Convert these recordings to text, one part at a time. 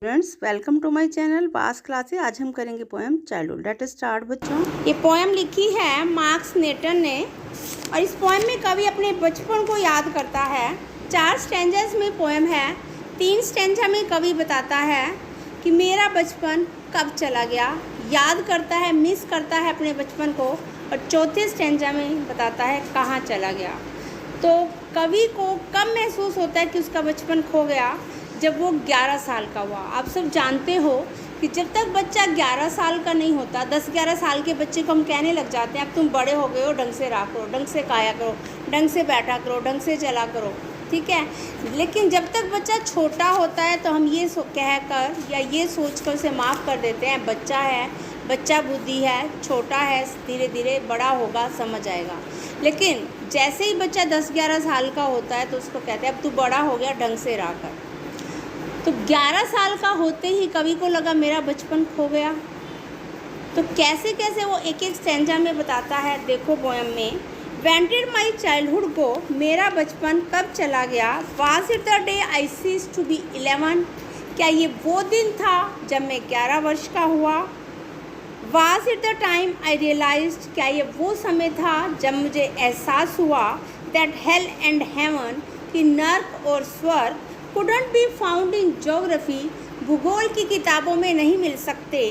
Friends, welcome to my channel बास classes. आज हम करेंगे poem childhood. Let us start बच्चों। ये पोएम लिखी है मार्क्स नेटन ने और इस पोएम में कवि अपने बचपन को याद करता है। 4 स्टैंजास में पोएम है। 3 स्टैंजा में कवि बताता है कि मेरा बचपन कब चला गया, याद करता है, मिस करता है अपने बचपन को, और चौथे स्टैंजा में बताता है कहाँ चला गया। तो कवि को कब महसूस होता है कि उसका बचपन खो गया? जब वो 11 साल का हुआ। आप सब जानते हो कि जब तक बच्चा 11 साल का नहीं होता, 10-11 साल के बच्चे को हम कहने लग जाते हैं अब तुम बड़े हो गए हो, ढंग से रहा करो, ढंग से खाया करो, ढंग से बैठा करो, ढंग से चला करो, ठीक है। लेकिन जब तक बच्चा छोटा होता है तो हम ये कहकर या ये सोचकर उसे माफ़ कर देते हैं, बच्चा है, बच्चा बुद्धि है, छोटा है, धीरे धीरे बड़ा होगा, समझ आएगा। लेकिन जैसे ही बच्चा 10-11 साल का होता है तो उसको कहते हैं अब तू बड़ा हो गया, ढंग से रहा कर। तो 11 साल का होते ही कवि को लगा मेरा बचपन खो गया। तो कैसे कैसे वो एक एक स्टैंजा में बताता है। देखो पोएम में, When did my childhood go? मेरा बचपन कब चला गया? Was it the day I ceased to be 11? क्या ये वो दिन था जब मैं 11 वर्ष का हुआ? Was it the time I realized? क्या ये वो समय था जब मुझे एहसास हुआ that hell and heaven, कि नर्क और स्वर्ग couldn't be found in geography, भूगोल की किताबों में नहीं मिल सकते,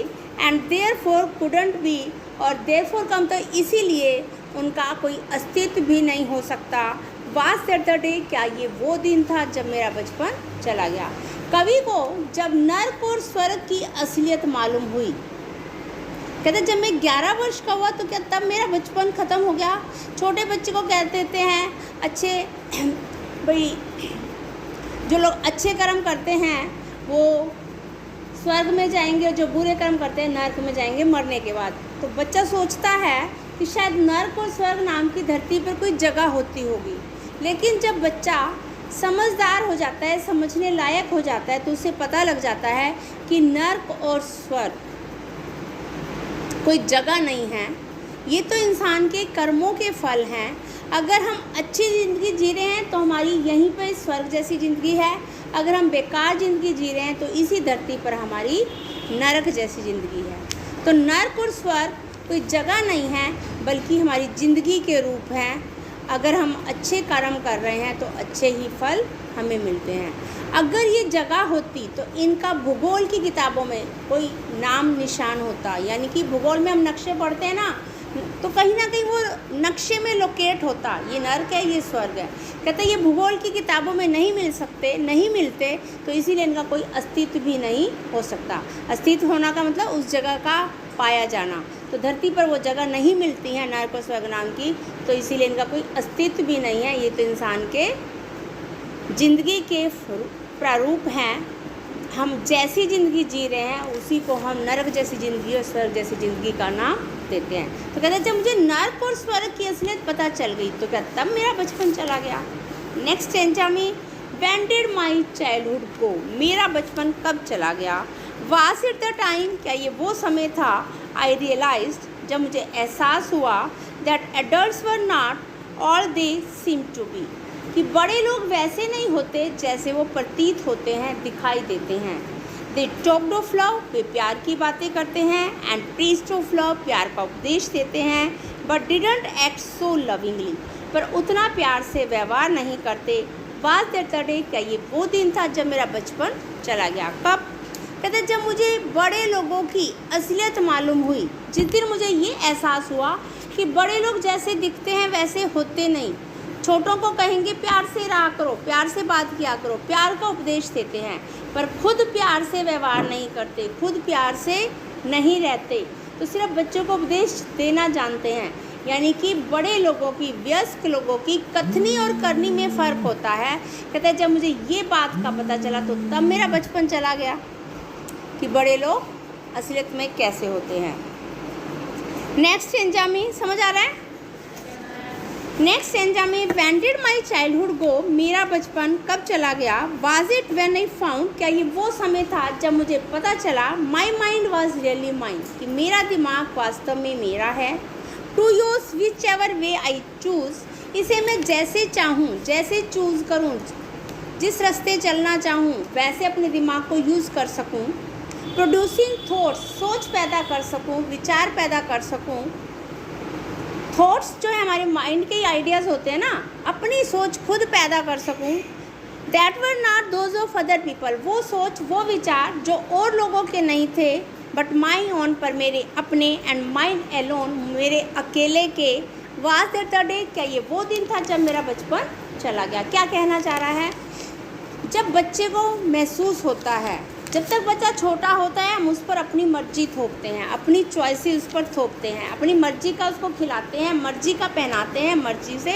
and therefore couldn't be, और therefore कम तो इसीलिए उनका कोई अस्तित्व भी नहीं हो सकता। Was that the day? क्या ये वो दिन था जब मेरा बचपन चला गया? कवि को जब नर्क और स्वर्ग की असलियत मालूम हुई, कहते जब मैं 11 वर्ष का हुआ तो क्या तब मेरा बचपन ख़त्म हो गया? छोटे बच्चे को कह देते हैं अच्छे भाई, जो लोग अच्छे कर्म करते हैं वो स्वर्ग में जाएंगे, जो बुरे कर्म करते हैं नर्क में जाएंगे मरने के बाद। तो बच्चा सोचता है कि शायद नर्क और स्वर्ग नाम की धरती पर कोई जगह होती होगी। लेकिन जब बच्चा समझदार हो जाता है, समझने लायक हो जाता है, तो उसे पता लग जाता है कि नर्क और स्वर्ग कोई जगह नहीं है, ये तो इंसान के कर्मों के फल हैं। अगर हम अच्छी ज़िंदगी जी रहे हैं तो हमारी यहीं पर स्वर्ग जैसी ज़िंदगी है, अगर हम बेकार ज़िंदगी जी रहे हैं तो इसी धरती पर हमारी नरक जैसी ज़िंदगी है। तो नरक और स्वर्ग कोई जगह नहीं है, बल्कि हमारी ज़िंदगी के रूप हैं। अगर हम अच्छे कर्म कर रहे हैं तो अच्छे ही फल हमें मिलते हैं। अगर ये जगह होती तो इनका भूगोल की किताबों में कोई नाम निशान होता, यानी कि भूगोल में हम नक्शे पढ़ते हैं ना, तो कहीं ना कहीं वो नक्शे में लोकेट होता, ये नर्क है, ये स्वर्ग है। कहते ये भूगोल की किताबों में नहीं मिलते, तो इसीलिए इनका कोई अस्तित्व भी नहीं हो सकता। अस्तित्व होना का मतलब उस जगह का पाया जाना। तो धरती पर वो जगह नहीं मिलती है नर्क और स्वर्ग नाम की, तो इसीलिए इनका कोई अस्तित्व भी नहीं है। ये तो इंसान के ज़िंदगी के प्रारूप हैं। हम जैसी ज़िंदगी जी रहे हैं उसी को हम नरक जैसी ज़िंदगी और स्वर्ग जैसी ज़िंदगी का नाम देते हैं। तो कहते हैं जब मुझे नर्क और स्वर्ग की असलियत पता चल गई तो क्या तब मेरा बचपन चला गया? नेक्स्ट स्टैंजा में, When did my childhood go? मेरा बचपन कब चला गया? Was it the time? क्या ये वो समय था I realized, जब मुझे एहसास हुआ that adults were not all they seem to be, कि बड़े लोग वैसे नहीं होते जैसे वो प्रतीत होते हैं, दिखाई देते हैं। They talked of love, वे प्यार की बातें करते हैं, and preached of love, प्यार का उपदेश देते हैं, but didn't act so lovingly, पर उतना प्यार से व्यवहार नहीं करते। Was that the day? क्या ये वो दिन था जब मेरा बचपन चला गया? कब? कहते जब मुझे बड़े लोगों की असलियत मालूम हुई, जिस दिन मुझे ये एहसास हुआ कि बड़े लोग जैसे दिखते हैं वैसे होते नहीं। छोटों को कहेंगे प्यार से रहा करो, प्यार से बात किया करो, प्यार का उपदेश देते हैं, पर खुद प्यार से व्यवहार नहीं करते, खुद प्यार से नहीं रहते। तो सिर्फ बच्चों को उपदेश देना जानते हैं। यानी कि बड़े लोगों की, वयस्क लोगों की कथनी और करनी में फ़र्क होता है। कहते हैं जब मुझे ये बात का पता चला तो तब मेरा बचपन चला गया कि बड़े लोग असलियत में कैसे होते हैं। नेक्स्ट स्टैंजा में समझ आ रहा है? नेक्स्ट स्टैंजा में, When did my childhood go? मेरा बचपन कब चला गया? Was it when I found? क्या ये वो समय था जब मुझे पता चला My mind was really mine, कि मेरा दिमाग वास्तव में मेरा है। To use whichever way I choose, इसे मैं जैसे चाहूँ, जैसे चूज़ करूँ, जिस रास्ते चलना चाहूँ वैसे अपने दिमाग को यूज़ कर सकूँ, प्रोड्यूसिंग थॉट्स, सोच पैदा कर सकूँ, विचार पैदा कर सकूँ। थॉट्स जो है हमारे माइंड के आइडियाज़ होते हैं ना, अपनी सोच खुद पैदा कर सकूँ। That were not those of other people, वो सोच वो विचार जो और लोगों के नहीं थे, बट माई ओन, पर मेरे अपने, एंड माइंड एलोन, मेरे अकेले के। वाज दैट द डे, क्या ये वो दिन था जब मेरा बचपन चला गया। क्या कहना चाह रहा है, जब बच्चे को महसूस होता है, जब तक बच्चा छोटा होता है हम उस पर अपनी मर्जी थोपते हैं, अपनी चॉइसेस उस पर थोपते हैं, अपनी मर्जी का उसको खिलाते हैं, मर्जी का पहनाते हैं, मर्जी से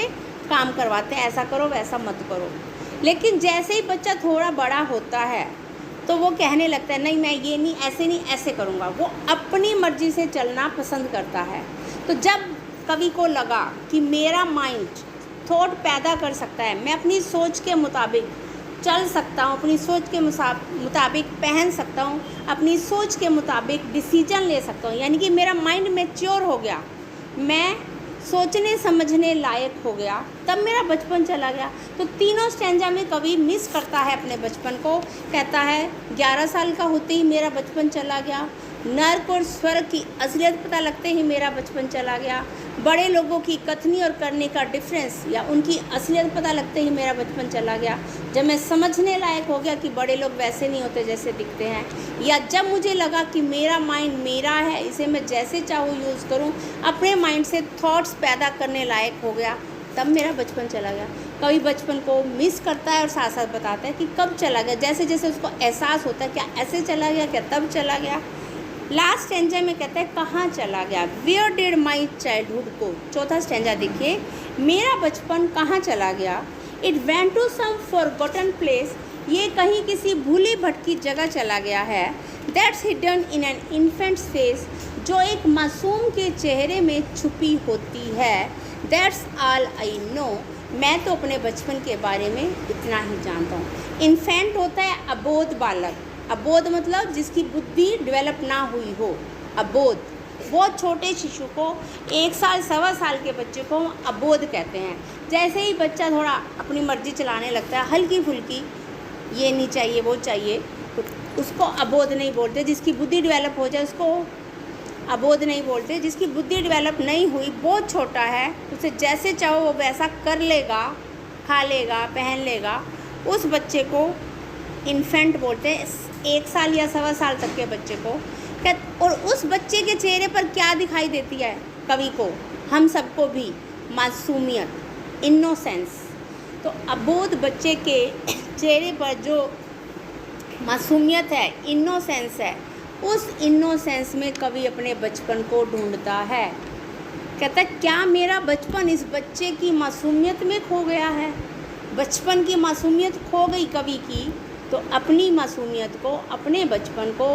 काम करवाते हैं, ऐसा करो वैसा मत करो। लेकिन जैसे ही बच्चा थोड़ा बड़ा होता है तो वो कहने लगता है नहीं मैं ये नहीं, ऐसे करूँगा। वो अपनी मर्जी से चलना पसंद करता है। तो जब कवि को लगा कि मेरा माइंड थॉट पैदा कर सकता है, मैं अपनी सोच के मुताबिक चल सकता हूँ, अपनी सोच के मुताबिक पहन सकता हूँ, अपनी सोच के मुताबिक डिसीजन ले सकता हूँ, यानी कि मेरा माइंड मैच्योर हो गया, मैं सोचने समझने लायक हो गया, तब मेरा बचपन चला गया। तो तीनों स्टैंजा में कवि मिस करता है अपने बचपन को। कहता है 11 साल का होते ही मेरा बचपन चला गया, नर्क और स्वर्ग की असलियत पता लगते ही मेरा बचपन चला गया, बड़े लोगों की कथनी और करने का डिफरेंस या उनकी असलियत पता लगते ही मेरा बचपन चला गया, जब मैं समझने लायक हो गया कि बड़े लोग वैसे नहीं होते जैसे दिखते हैं, या जब मुझे लगा कि मेरा माइंड मेरा है, इसे मैं जैसे चाहूँ यूज़ करूँ, अपने माइंड से थॉट्स पैदा करने लायक हो गया, तब मेरा बचपन चला गया। कभी बचपन को मिस करता है और साथ साथ बताता है कि कब चला गया, जैसे जैसे उसको एहसास होता है क्या ऐसे चला गया, क्या तब चला गया। लास्ट स्टैंजा में कहता है कहाँ चला गया, where did my childhood go. चौथा स्टैंजा देखिए, मेरा बचपन कहाँ चला गया, it went to some forgotten place, ये कहीं किसी भूली भटकी जगह चला गया है। That's hidden in an infant's face, जो एक मासूम के चेहरे में छुपी होती है। दैट्स ऑल आई नो, मैं तो अपने बचपन के बारे में इतना ही जानता हूँ। इन्फेंट होता है अबोध बालक, अबोध मतलब जिसकी बुद्धि डेवलप ना हुई हो, अबोध। बहुत छोटे शिशु को, 1 साल 1.25 साल के बच्चे को अबोध कहते हैं। जैसे ही बच्चा थोड़ा अपनी मर्जी चलाने लगता है, हल्की फुल्की, ये नहीं चाहिए वो चाहिए, तो उसको अबोध नहीं बोलते। जिसकी बुद्धि डेवलप हो जाए उसको अबोध नहीं बोलते। जिसकी बुद्धि डेवलप नहीं हुई, बहुत छोटा है, उसे जैसे चाहो वो वैसा कर लेगा, खा लेगा, पहन लेगा, उस बच्चे को इन्फेंट बोलते हैं। 1 साल या 1.25 साल तक के बच्चे को। और उस बच्चे के चेहरे पर क्या दिखाई देती है कवि को, हम सबको भी, मासूमियत, इनोसेंस। तो अबोध बच्चे के चेहरे पर जो मासूमियत है, इनोसेंस है, उस इनोसेंस में कवि अपने बचपन को ढूंढता है। कहता है क्या मेरा बचपन इस बच्चे की मासूमियत में खो गया है। बचपन की मासूमियत खो गई कवि की, तो अपनी मासूमियत को, अपने बचपन को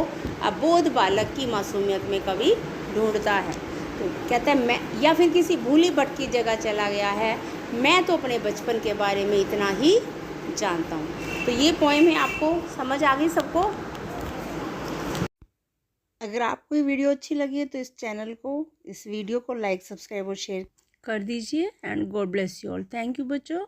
अबोध बालक की मासूमियत में कवि ढूंढता है। तो कहता है मैं, या फिर किसी भूली भटकी जगह चला गया है, मैं तो अपने बचपन के बारे में इतना ही जानता हूँ। तो ये पोएम है, आपको समझ आ गई सबको। अगर आपको ये वीडियो अच्छी लगी है तो इस चैनल को, इस वीडियो को लाइक, सब्सक्राइब और शेयर कर दीजिए। And God bless you all. Thank you बच्चों।